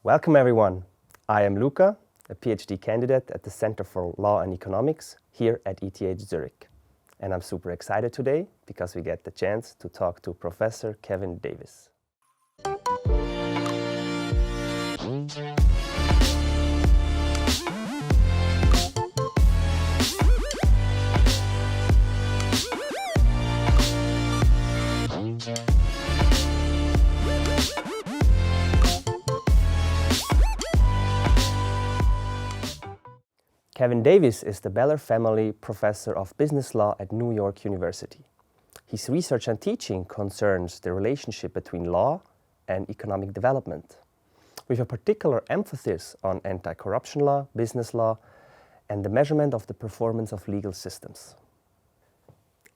Welcome everyone. I am Luca, a PhD candidate at the Center for Law and Economics here at ETH Zurich. And I'm super excited today because we get the chance to talk to Professor Kevin Davis. Kevin Davis is the Beller Family Professor of Business Law at New York University. His research and teaching concerns the relationship between law and economic development, with a particular emphasis on anti-corruption law, business law, and the measurement of the performance of legal systems.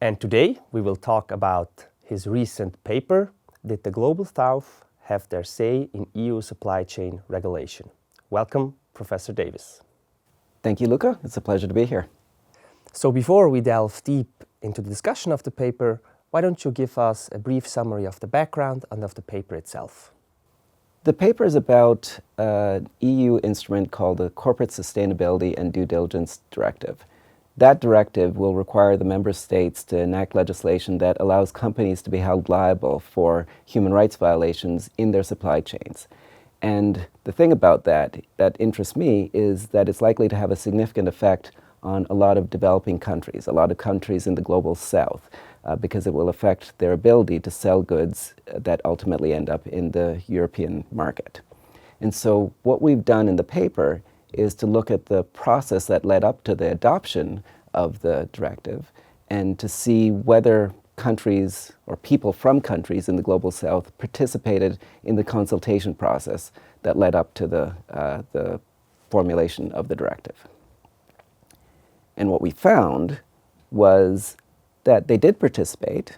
And today we will talk about his recent paper, Did the Global South Have Their Say in EU Supply Chain Regulation? Welcome, Professor Davis. Thank you, Luca. It's a pleasure to be here. So before we delve deep into the discussion of the paper, why don't you give us a brief summary of the background and of the paper itself? The paper is about an EU instrument called the Corporate Sustainability and Due Diligence Directive. That directive will require the member states to enact legislation that allows companies to be held liable for human rights violations in their supply chains. And the thing about that interests me is that it's likely to have a significant effect on a lot of developing countries, a lot of countries in the global south, because it will affect their ability to sell goods that ultimately end up in the European market. And so what we've done in the paper is to look at the process that led up to the adoption of the directive and to see whether countries or people from countries in the global south participated in the consultation process that led up to the formulation of the directive. And what we found was that they did participate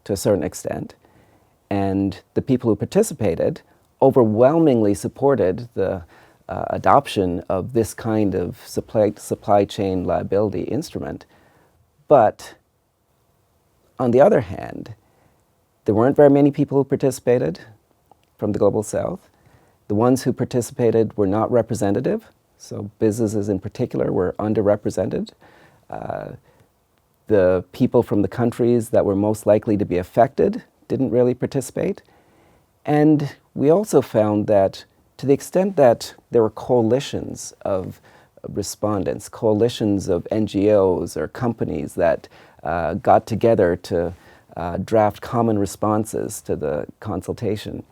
to a certain extent, and the people who participated overwhelmingly supported the adoption of this kind of supply chain liability instrument. But on the other hand, there weren't very many people who participated from the global south. The ones who participated were not representative, so businesses in particular were underrepresented. The people from the countries that were most likely to be affected didn't really participate. And we also found that to the extent that there were coalitions of respondents, coalitions of NGOs or companies that got together to draft common responses to the consultation,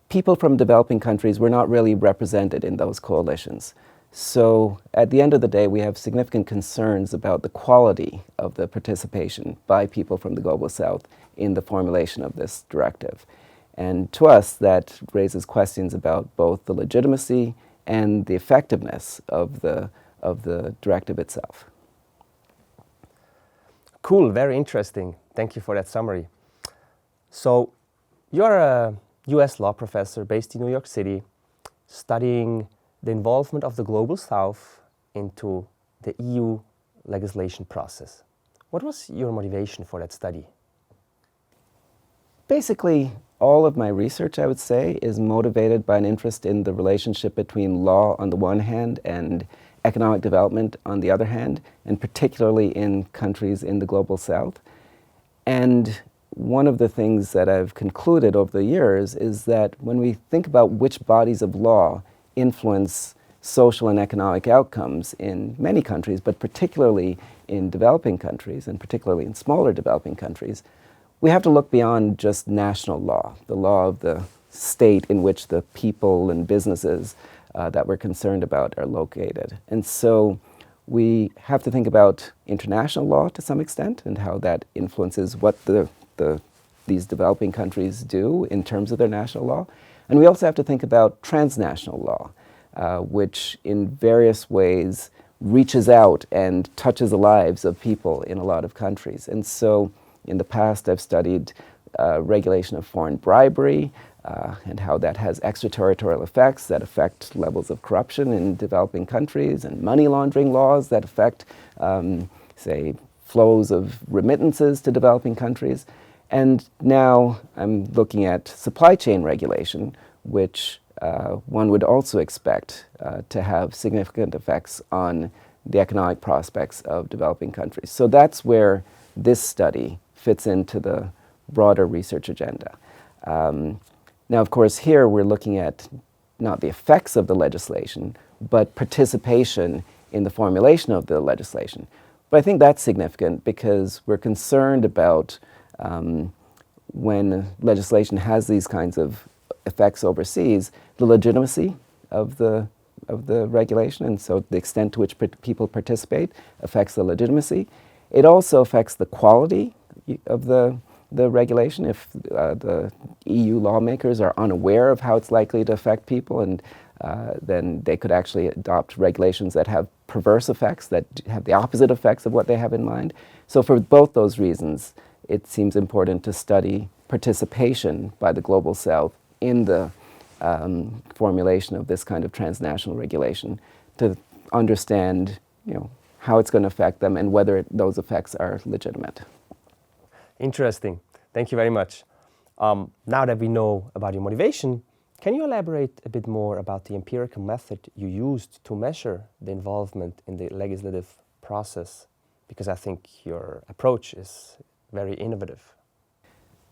people from developing countries were not really represented in those coalitions. So at the end of the day, we have significant concerns about the quality of the participation by people from the global south in the formulation of this directive. And to us, that raises questions about both the legitimacy and the effectiveness of the directive itself. Cool, very interesting. Thank you for that summary. So you're a US law professor based in New York City, studying the involvement of the Global South into the EU legislation process. What was your motivation for that study? Basically, all of my research, I would say, is motivated by an interest in the relationship between law on the one hand and economic development on the other hand, and particularly in countries in the global south. And one of the things that I've concluded over the years is that when we think about which bodies of law influence social and economic outcomes in many countries, but particularly in developing countries, and particularly in smaller developing countries, we have to look beyond just national law, the law of the state in which the people and businesses that we're concerned about are located. And so we have to think about international law to some extent and how that influences what these developing countries do in terms of their national law. And we also have to think about transnational law, which in various ways reaches out and touches the lives of people in a lot of countries. And so in the past, I've studied regulation of foreign bribery, and how that has extraterritorial effects that affect levels of corruption in developing countries, and money laundering laws that affect, say, flows of remittances to developing countries. And now I'm looking at supply chain regulation, which one would also expect to have significant effects on the economic prospects of developing countries. So that's where this study fits into the broader research agenda. Now, of course, here we're looking at not the effects of the legislation, but participation in the formulation of the legislation. But I think that's significant because we're concerned about when legislation has these kinds of effects overseas, the legitimacy of the regulation, and so the extent to which people participate affects the legitimacy. It also affects the quality of the regulation. If the EU lawmakers are unaware of how it's likely to affect people, and then they could actually adopt regulations that have perverse effects, that have the opposite effects of what they have in mind. So for both those reasons, it seems important to study participation by the Global South in the formulation of this kind of transnational regulation to understand, how it's going to affect them and whether those effects are legitimate. Interesting. Thank you very much. Now that we know about your motivation, can you elaborate a bit more about the empirical method you used to measure the involvement in the legislative process? Because I think your approach is very innovative.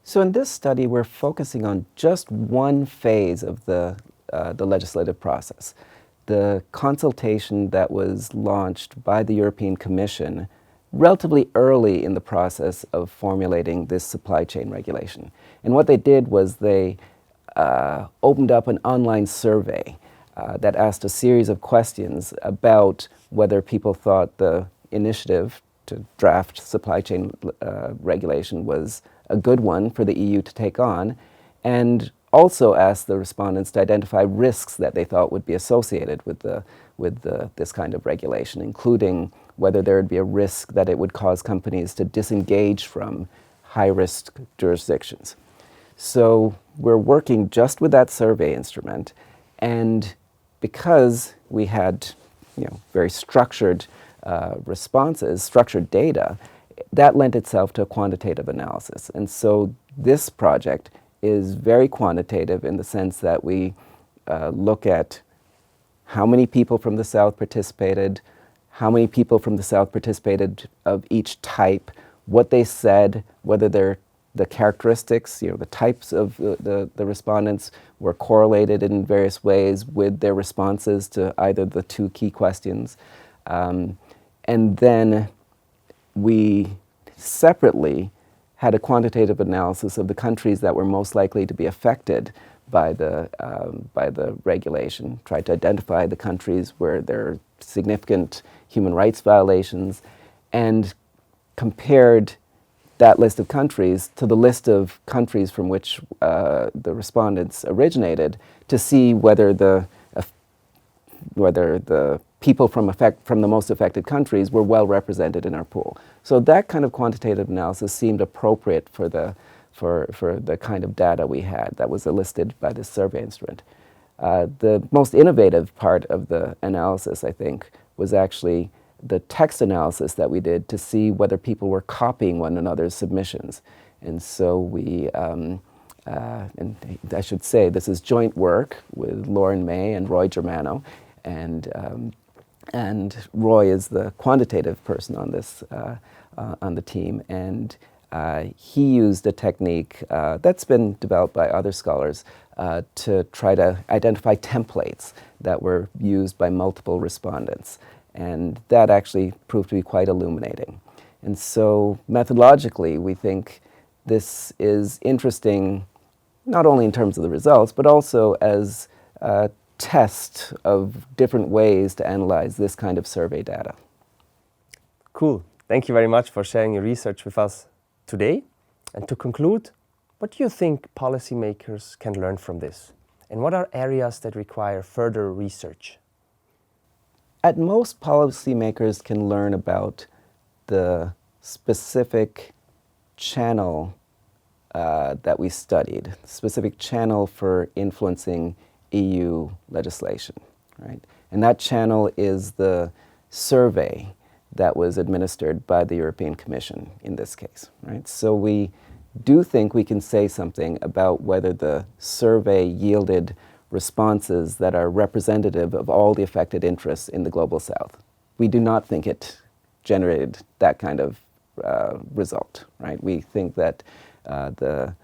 So in this study, we're focusing on just one phase of the legislative process, the consultation that was launched by the European Commission relatively early in the process of formulating this supply chain regulation. And what they did was they opened up an online survey that asked a series of questions about whether people thought the initiative to draft supply chain regulation was a good one for the EU to take on, and also asked the respondents to identify risks that they thought would be associated with this kind of regulation, including whether there would be a risk that it would cause companies to disengage from high-risk jurisdictions. So we're working just with that survey instrument, and because we had very structured responses, structured data, that lent itself to a quantitative analysis. And so this project is very quantitative in the sense that we look at how many people from the South participated, how many people from the South participated of each type, what they said, whether the characteristics, the types of the respondents were correlated in various ways with their responses to either the two key questions. And then we separately had a quantitative analysis of the countries that were most likely to be affected by the regulation, tried to identify the countries where there are significant human rights violations, and compared that list of countries to the list of countries from which the respondents originated to see whether the people from the most affected countries were well represented in our pool. So that kind of quantitative analysis seemed appropriate for the kind of data we had that was elicited by this survey instrument. The most innovative part of the analysis, I think, was actually the text analysis that we did to see whether people were copying one another's submissions. And so we, and I should say, this is joint work with Lauren May and Roy Germano, and Roy is the quantitative person on this, on the team, and he used a technique that's been developed by other scholars to try to identify templates that were used by multiple respondents. And that actually proved to be quite illuminating. And so methodologically, we think this is interesting, not only in terms of the results, but also as a test of different ways to analyze this kind of survey data. Cool. Thank you very much for sharing your research with us today. And to conclude, what do you think policymakers can learn from this? And what are areas that require further research? At most, policymakers can learn about the specific channel that we studied, specific channel for influencing EU legislation, right? And that channel is the survey that was administered by the European Commission in this case, right? So we do think we can say something about whether the survey yielded responses that are representative of all the affected interests in the Global South. We do not think it generated that kind of result, right? We think that the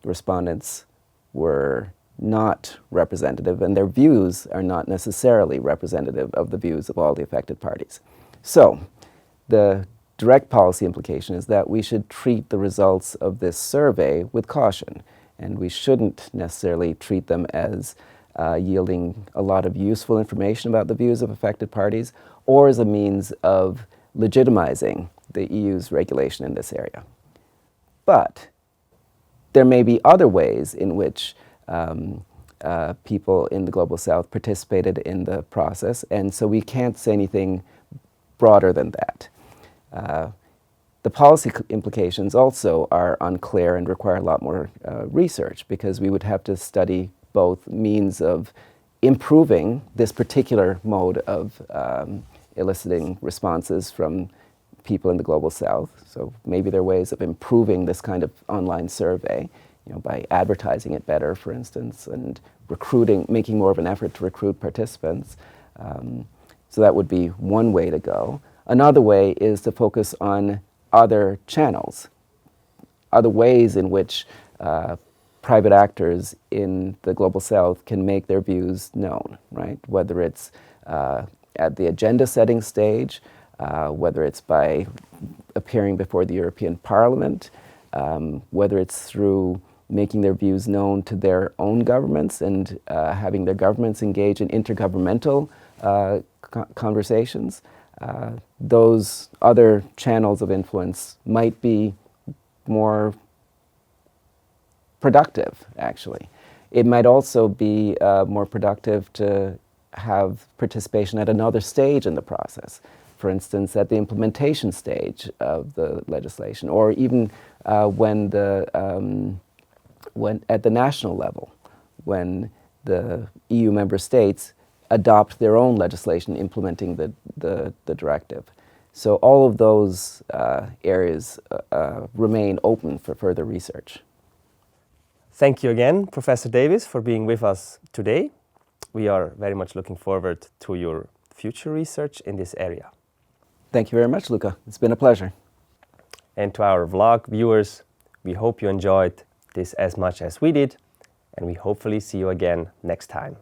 respondents were not representative, and their views are not necessarily representative of the views of all the affected parties. So, the direct policy implication is that we should treat the results of this survey with caution, and we shouldn't necessarily treat them as yielding a lot of useful information about the views of affected parties, or as a means of legitimizing the EU's regulation in this area. But there may be other ways in which people in the Global South participated in the process, and so we can't say anything broader than that. The policy implications also are unclear and require a lot more research, because we would have to study both means of improving this particular mode of eliciting responses from people in the Global South. So maybe there are ways of improving this kind of online survey, by advertising it better, for instance, and recruiting, making more of an effort to recruit participants. So that would be one way to go. Another way is to focus on other channels, other ways in which private actors in the Global South can make their views known, right? Whether it's at the agenda setting stage, whether it's by appearing before the European Parliament, whether it's through making their views known to their own governments and having their governments engage in intergovernmental conversations. Those other channels of influence might be more productive, actually. It might also be more productive to have participation at another stage in the process. For instance, at the implementation stage of the legislation, or even when at the national level, when the EU member states adopt their own legislation implementing the directive. So all of those areas remain open for further research. Thank you again, Professor Davis, for being with us today. We are very much looking forward to your future research in this area. Thank you very much, Luca. It's been a pleasure. And to our vlog viewers, we hope you enjoyed this as much as we did, and we hopefully see you again next time.